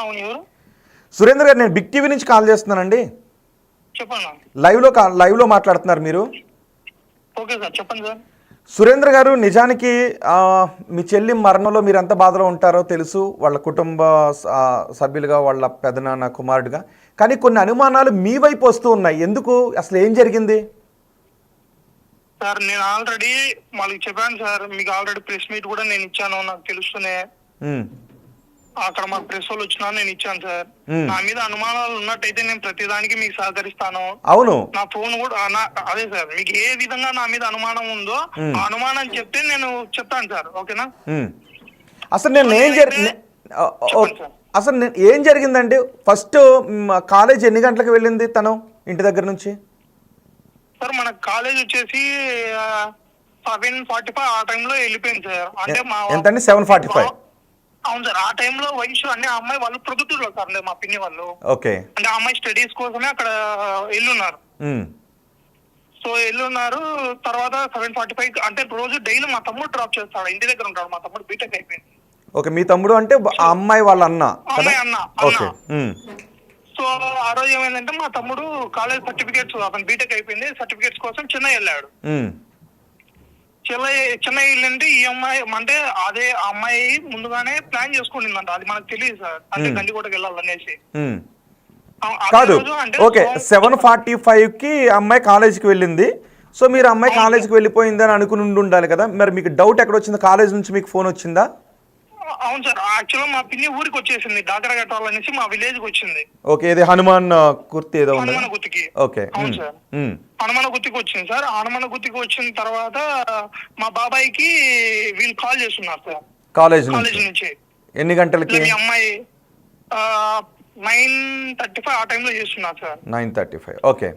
అవును ఎవరు? సురేంద్ర గారు, నేను బిగ్ టీవీ నుంచి కాల్ చేస్తున్నానండి. చెప్పండి. లైవ్లో మాట్లాడుతున్నారు మీరు. ఓకే సార్, చెప్పండి సార్. సురేంద్ర గారు, నిజానికి మీ చెల్లి మరణంలో మీరు ఎంత బాధలో ఉంటారో తెలుసు, వాళ్ళ కుటుంబ సభ్యులుగా, వాళ్ళ పెదనాన్న కుమారుడిగా. కానీ కొన్ని అనుమానాలు మీ వైపు వస్తూ ఉన్నాయి. ఎందుకు, అసలు ఏం జరిగింది? సార్ నేను ఆల్రెడీ వాళ్ళకి చెప్పాను సార్, మీకు ఆల్రెడీ ప్రెస్ మీట్ కూడా నేను ఇచ్చాను, నాకు తెలుస్తూనే. అక్కడ మా ప్రెస్ వాళ్ళు వచ్చినా నేను ఇచ్చాను సార్. నా మీద అనుమానాలు ఉన్నట్టయితే నేను ప్రతిదానికి మీకు సహకరిస్తాను. అవును, నా ఫోన్ కూడా అదే సార్, మీకు ఏ విధంగా నా మీద అనుమానం ఉందో ఆ అనుమానం చెప్తే నేను చెప్తాను సార్. ఓకేనా? అసలు ఏం జరిగిందండి? ఫస్ట్ కాలేజ్ ఎన్ని గంటలకు వెళ్ళింది తను ఇంటి దగ్గర నుంచి? సార్ మన కాలేజ్ వచ్చేసి 7:45 ఆ టైంలో వెళ్ళిపోయింది సార్. అంటే మా ఎంతండి? 7:45. అవును సార్. ఆ టైంలో వయసు అంటే ఆ అమ్మాయి వాళ్ళు ప్రొద్దుటూరులో సార్, మా పిన్ని వాళ్ళు. ఓకే. అంటే ఆ అమ్మాయి స్టడీస్ కోసమే అక్కడ వెళ్ళున్నారు. సో వెళ్ళున్నారు. తర్వాత 7:45 అంటే రోజు డైలీ మా తమ్ముడు డ్రాప్ చేస్తాడు, ఇంటి దగ్గర ఉంటాడు. మా తమ్ముడు బీటెక్ అయిపోయింది. ఓకే, మీ తమ్ముడు అంటే ఆ అమ్మాయి వాళ్ళ అన్న? అన్న. సో ఆ రోజు ఏమైందంటే మా తమ్ముడు కాలేజ్ సర్టిఫికేట్స్, అతను బీటెక్ అయిపోయింది, సర్టిఫికేట్స్ కోసం చెన్నై వెళ్ళాడు. చెన్నై వెళ్ళంటే ఈ అమ్మాయి అంటే అదే అమ్మాయి ముందుగానే ప్లాన్ చేసుకుంటుందంట. అది మనకు తెలియదు సార్, అంటే గండికోటకి వెళ్ళాలనేసి. కాదు, ఓకే. 7:45కి అమ్మాయి కాలేజీకి వెళ్ళింది. సో మీరు అమ్మాయి కాలేజీకి వెళ్ళిపోయిందని అనుకుని ఉండాలి కదా. మరి మీకు డౌట్ ఎక్కడ వచ్చింది? కాలేజ్ నుంచి మీకు ఫోన్ వచ్చిందా? అవును సార్. యాక్చువల్గా మా పిన్ని ఊరికి వచ్చేసింది, దాకర కట్టాలనేసి మా విలేజ్ కి వచ్చింది. ఓకే, ఇది హనుమాన్ గుర్తి ఏదో ఉంది. హనుమాన్ గుర్తికి. ఓకే. అవును సార్, హనుమాన్ గుర్తికి వచ్చింది సార్. హనుమాన్ గుర్తికి వచ్చిన తర్వాత మా బాబాయ్కి వీళ్ళు కాల్ చేస్తున్నారు సార్, కాలేజ్ నుంచి. ఎన్ని గంటలకి? మీ అమ్మాయి 9:35 ఆ టైంలో చేస్తున్నారు సార్. 9:35. ఓకే.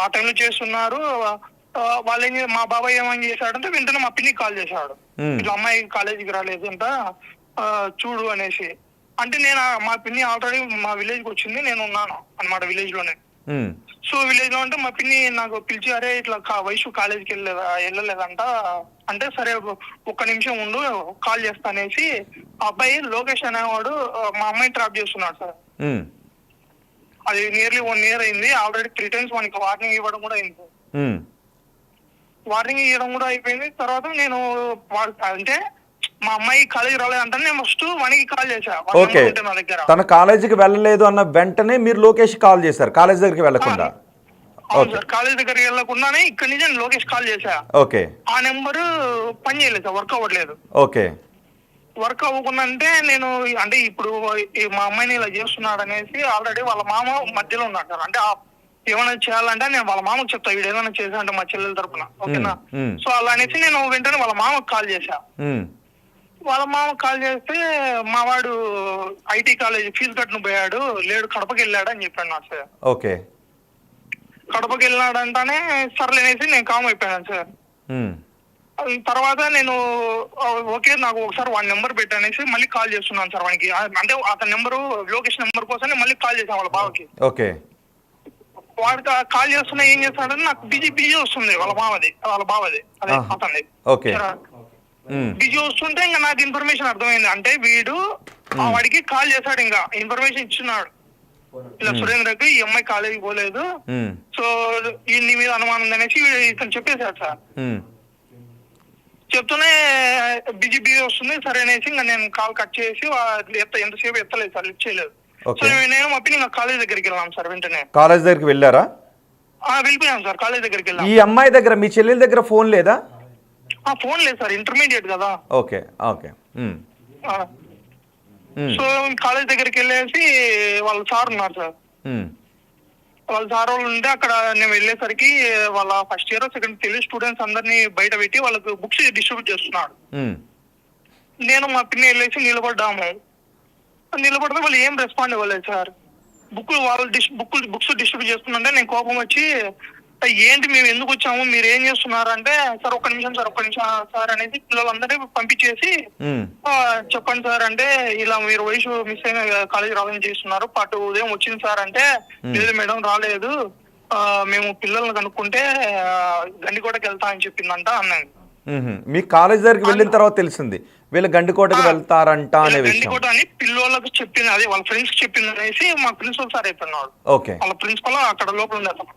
ఆ టైంలో చేస్తున్నారు. వాళ్ళు మా బాబాయ్ ఏమని చేశాడంటే వెంటనే మా పిన్నికి కాల్ చేశాడు, ఇట్లా అమ్మాయి కాలేజీకి రాలేదు అంట, చూడు అనేసి. అంటే నేను మా పిన్ని ఆల్రెడీ మా విలేజ్ కి వచ్చింది, నేను ఉన్నాను అన్నమాట విలేజ్ లోనే. సో విలేజ్ లో అంటే మా పిన్ని నాకు పిలిచి, అరే ఇట్లా వయసు కాలేజీకి వెళ్ళలేదంట అంటే, సరే ఒక్క నిమిషం ఉండు కాల్ చేస్తా అనేసి అబ్బాయి లోకేష్ అనేవాడు మా అమ్మాయిని ట్రాప్ చేస్తున్నాడు సార్. అది నియర్లీ 1 year అయింది. ఆల్రెడీ 3 times మనకి వార్నింగ్ ఇవ్వడం కూడా అయింది. వార్నింగ్ ఇవ్వడం కూడా అయిపోయింది. తర్వాత నేను అంటే మా అమ్మాయి కాలేజీ రాలేదంటే నేను ఫస్ట్ వానికి కాల్ చేశా. ఓకే, తన కాలేజీకి వెళ్ళలేదు అన్న వెంటనే మీరు లోకేష్ కాల్ చేశారు, కాలేజ్ దగ్గరికి వెళ్ళకుండా? అవును సార్, కాలేజ్ దగ్గరికి వెళ్ళకుండానే ఇక్కడ నుంచి నేను లోకేష్ కాల్ చేశా. ఓకే. ఆ నెంబర్ పని చేయలేదు సార్, వర్క్ అవ్వట్లేదు. ఓకే. వర్క్ అవ్వకుండా అంటే నేను అంటే ఇప్పుడు మా అమ్మాయిని ఇలా చేస్తున్నాడు అనేసి ఆల్రెడీ వాళ్ళ మామ మధ్యలో ఉన్నాడు సార్. అంటే ఏమైనా చేయాలంటే నేను వాళ్ళ మామకు చెప్తా, వీడు ఏదైనా చేశానంటే మా చెల్లెల తరపున. ఓకేనా? సో అలా అనేసి నేను వెంటనే వాళ్ళ మామకు కాల్ చేశా. వాళ్ళ మామకు కాల్ చేస్తే మా వాడు ఐటీ కాలేజ్ ఫీజు కట్టును పోయాడు, లేడు కడపకి వెళ్ళాడు అని చెప్పాడు నాకు సార్. ఓకే. కడపకి వెళ్ళాడంటానే సర్లేనేసి నేను కామ్ అయిపోయాను సార్. తర్వాత నేను ఓకే నాకు ఒకసారి వాడి నెంబర్ పెట్టానేసి మళ్ళీ కాల్ చేస్తున్నాను సార్ వానికి. అంటే అతని నెంబరు లోకేష్ నెంబర్ కోసం మళ్ళీ కాల్ చేశాను వాళ్ళ బావకి. ఓకే. వాడికి కాల్ చేస్తున్నా ఏం చేస్తాడంటే నాకు బిజీ వస్తుంది, వాళ్ళ బావది అదే అతనిది. ఓకే. బిజీ వస్తుంటే ఇంకా నాకు ఇన్ఫర్మేషన్ అర్థమైంది. అంటే వీడు వాడికి కాల్ చేశాడు, ఇంకా ఇన్ఫర్మేషన్ ఇచ్చున్నాడు, ఇలా సురేంద్రకి ఈ అమ్మాయి కాలేజీకి పోలేదు, సో నీ మీద అనుమానం ఉంది అనేసి ఇతను చెప్పేశాడు సార్. చెప్తూనే బిజీ వస్తుంది సరే అనేసి ఇంకా నేను కాల్ కట్ చేసి ఎంతసేపు ఎత్తలేదు సార్, లిఫ్ట్ చేయలేదు. సో నేను మా పిన్ని కాలేజ్ దగ్గరికి వెళ్ళాం సార్. వెంటనే కాలేజ్ దగ్గరికి వెళ్ళారా? వెళ్ళిపోయాం సార్, కాలేజ్ దగ్గరికి వెళ్ళాం. ఈ అమ్మాయి దగ్గర, మీ చెల్లెల దగ్గర ఫోన్ లేదా? ఫోన్ లేదు సార్, ఇంటర్మీడియట్ కదా. ఓకే. ఓకే. సో కాలేజ్ దగ్గరికి వెళ్ళేసి వాళ్ళ సార్ ఉన్నారు సార్. వాళ్ళ సార్ వాళ్ళు ఉంటే అక్కడ నేను వెళ్ళేసరికి వాళ్ళ first year second Telugu students అందరినీ బయట పెట్టి వాళ్ళకి బుక్స్ డిస్ట్రిబ్యూట్ చేస్తున్నాడు. నేను మా పిన్ని వెళ్ళేసి నిలబడ్డాము. నిలబడితే వాళ్ళు ఏం రెస్పాండ్ ఇవ్వలేదు సార్. బుక్స్ డిస్ట్రిబ్యూట్ చేస్తుంటే నేను కోపం వచ్చి, ఏంటి మేము ఎందుకు వచ్చాము, మీరు ఏం చేస్తున్నారంటే, సార్ ఒక్క నిమిషం సార్ అనేది పిల్లలందరినీ పంపించేసి చెప్పండి సార్ అంటే, ఇలా మీరు వయసు మిస్ అయిన కాలేజీ రావాలని చేస్తున్నారు, పాటు ఉదయం వచ్చింది సార్ అంటే, లేదు మేడం రాలేదు, మేము పిల్లల్ని కనుక్కుంటే గండికోటకి వెళ్తా అని చెప్పిందంట అన్నాను. మీ కాలేజ్ దగ్గరికి వెళ్ళిన తర్వాత తెలిసింది వీళ్ళు గండికోటకి వెళ్తారంట అనే విషయం. గండికోట అని పిల్లోళ్ళకి చెప్పింది, అదే వాళ్ళ ఫ్రెండ్స్ చెప్పింది అనేసి మా ప్రిన్సిపల్ సార్ అయిపోయినాడు. ఓకే. వాళ్ళ ప్రిన్సిపల్ అక్కడ లోపల ఉంది అతను.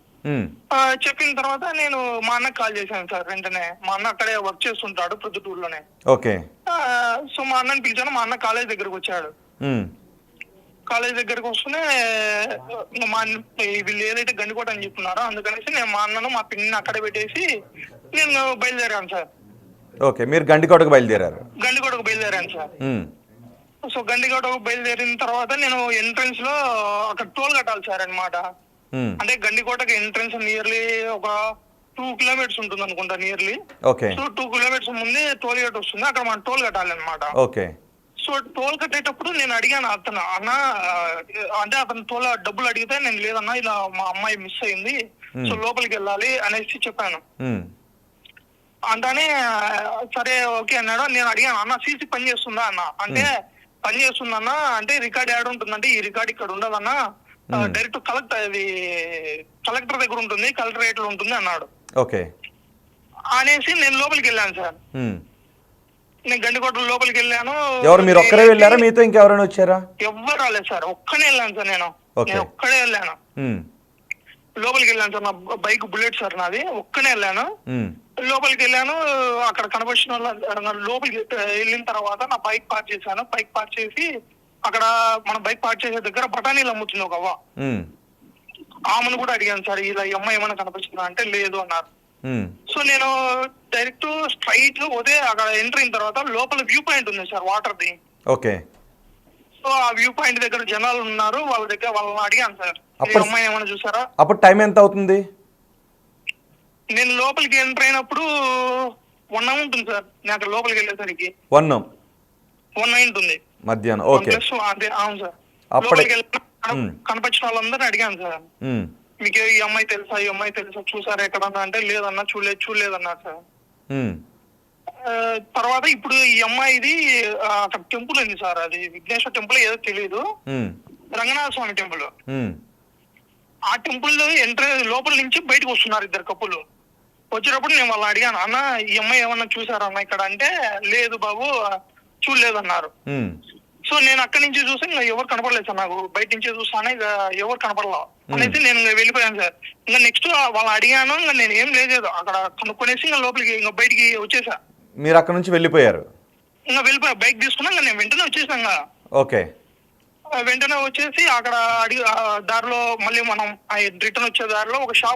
చెప్పిన తర్వాత నేను మా అన్నకి కాల్ చేశాను సార్. వెంటనే మా అన్న అక్కడే వర్క్ చేస్తుంటాడు ప్రొద్దుటూరులోనే. ఓకే. సో మా అన్నని పిలిచాను. మా అన్న కాలేజ్ దగ్గరకు వచ్చాడు. కాలేజ్ దగ్గరకు వస్తూనే వీళ్ళు ఏదైతే గండికోట అని చెప్తున్నారో అందుకనేసి నేను మా అన్నను మా పిన్ని అక్కడ పెట్టేసి నేను బయలుదేరాను సార్. ఓకే, మీరు గండికోటకు బయలుదేరారు? గండికోటకు బయలుదేరాను సార్. సో గండికోటకు బయలుదేరిన తర్వాత నేను ఎంట్రన్స్ లో అక్కడ టోల్ కట్టాలి సార్ అన్నమాట. అంటే గండికోటకి ఎంట్రన్స్ నియర్లీ ఒక 2 కిలోమీటర్స్ ఉంటుంది అనుకుంటా నియర్లీ. ఓకే. సో 2 కిలోమీటర్స్ ముందే టోల్ గేట్ వస్తుంది, అక్కడ మనం టోల్ కట్టాలి అనమాట. ఓకే. సో టోల్ కట్టేటప్పుడు నేను అడిగాను అతను, అన్న అంటే అతను టోల్ డబ్బులు అడిగితే నేను లేదన్నా ఇలా మా అమ్మాయి మిస్ అయింది, సో లోపలికి వెళ్ళాలి అనేసి చెప్పాను. అంటానే సరే ఓకే అన్నాడు. నేను అడిగాను, అన్న సీసీ పని చేస్తుందా అన్న అంటే, పని చేస్తుందన్న అంటే రికార్డ్ యాడ్ ఉంటుందంటే ఈ రికార్డ్ ఇక్కడ ఉండదన్న, డైరెక్ట్ కలెక్టర్ దగ్గర ఉంటుంది, కలెక్టరేట్ లో ఉంటుంది అన్నాడు. ఓకే. అనేసి నేను లోపలికి వెళ్ళాను సార్. నేను గండికోట లోపలికి వెళ్ళాను. ఎవరు, మీరు ఒక్కరే వెళ్ళారా, మీతో ఇంకెవరైనా వచ్చారా? ఎవ్వరు రాలేదు సార్, ఒక్కనే వెళ్ళాను సార్. నేను ఒక్కడే వెళ్ళాను. లోపలికి వెళ్ళాను సార్. నా బైక్ బుల్లెట్ సార్ నాది. ఒక్కనే వెళ్ళాను. లోపలికి వెళ్ళాను. అక్కడ కనబడిన వాళ్ళ లోపలికి వెళ్ళిన తర్వాత నా బైక్ పార్క్ చేశాను. బైక్ పార్క్ చేసి అక్కడ మన బైక్ పార్క్ చేసే దగ్గర బఠానీలు అమ్ముతుంది ఒక అవ్వ. ఆమెను కూడా అడిగాను సార్, ఇలా ఈ అమ్మాయి ఏమైనా కనిపిస్తుందా అంటే లేదు అన్నారు. సో నేను డైరెక్ట్ స్ట్రైట్ పోతే అక్కడ ఎంటర్ అయిన తర్వాత లోపల వ్యూ పాయింట్ ఉంది sir water the. Okay. So ఆ వ్యూ పాయింట్ దగ్గర జనాలు ఉన్నారు, వాళ్ళ దగ్గర వాళ్ళని అడిగాను సార్, ఈ అమ్మాయి ఏమైనా చూసారా. అప్పుడు టైం ఎంత అవుతుంది? నేను లోపలికి ఎంటర్ అయినప్పుడు 1 hour ఉంటుంది సార్. నేను అక్కడ లోపలికి వెళ్ళేసరికి 1 ఉంటుంది మధ్యాహ్నం. ఓకే. అదే అవును సార్. అప్పుడే కనిపించిన వాళ్ళందరినీ అడిగాను సార్, మీకు ఈ అమ్మాయి తెలుసా, ఈ అమ్మాయి తెలుసా, చూసారా ఎక్కడన్నా అంటే లేదన్నా చూడలేదన్నారు సార్. తర్వాత ఇప్పుడు ఈ అమ్మాయిది అక్కడ టెంపుల్ ఉంది సార్, అది విఘ్నేశ్వర టెంపుల్ ఏదో తెలియదు, రంగనాథ స్వామి టెంపుల్. ఆ టెంపుల్ ఎంటర్ లోపల నుంచి బయటకు వస్తున్నారు 2 కప్పులు. వచ్చేటప్పుడు నేను వాళ్ళని అడిగాను, అన్న ఈ అమ్మాయి ఏమన్నా చూసారా అన్న ఇక్కడ అంటే లేదు బాబు చూడలేదన్నారు. సో నేను అక్కడి నుంచి చూసి ఇంకా ఎవరు కనపడలేదు సార్, నాకు బయట నుంచే చూస్తాను ఇక ఎవరు కనపడలా అనేసి నేను వెళ్ళిపోయాను సార్. ఇంకా నెక్స్ట్ వాళ్ళు అడిగాను, ఇంకా నేను ఏం లేదు అక్కడ కనుక్కొనేసి ఇంకా లోపలికి ఇంకా బయటికి వచ్చేసా. మీరు అక్కడ నుంచి వెళ్ళిపోయారు? ఇంకా వెళ్ళిపోయా, బైక్ తీసుకున్నా ఇంకా నేను వెంటనే వచ్చేసాను. ఓకే. వెంటనే వచ్చేసి అక్కడ దారిలో మళ్ళీ మనం రిటర్న్ వచ్చే దారిలో ఒక షాప్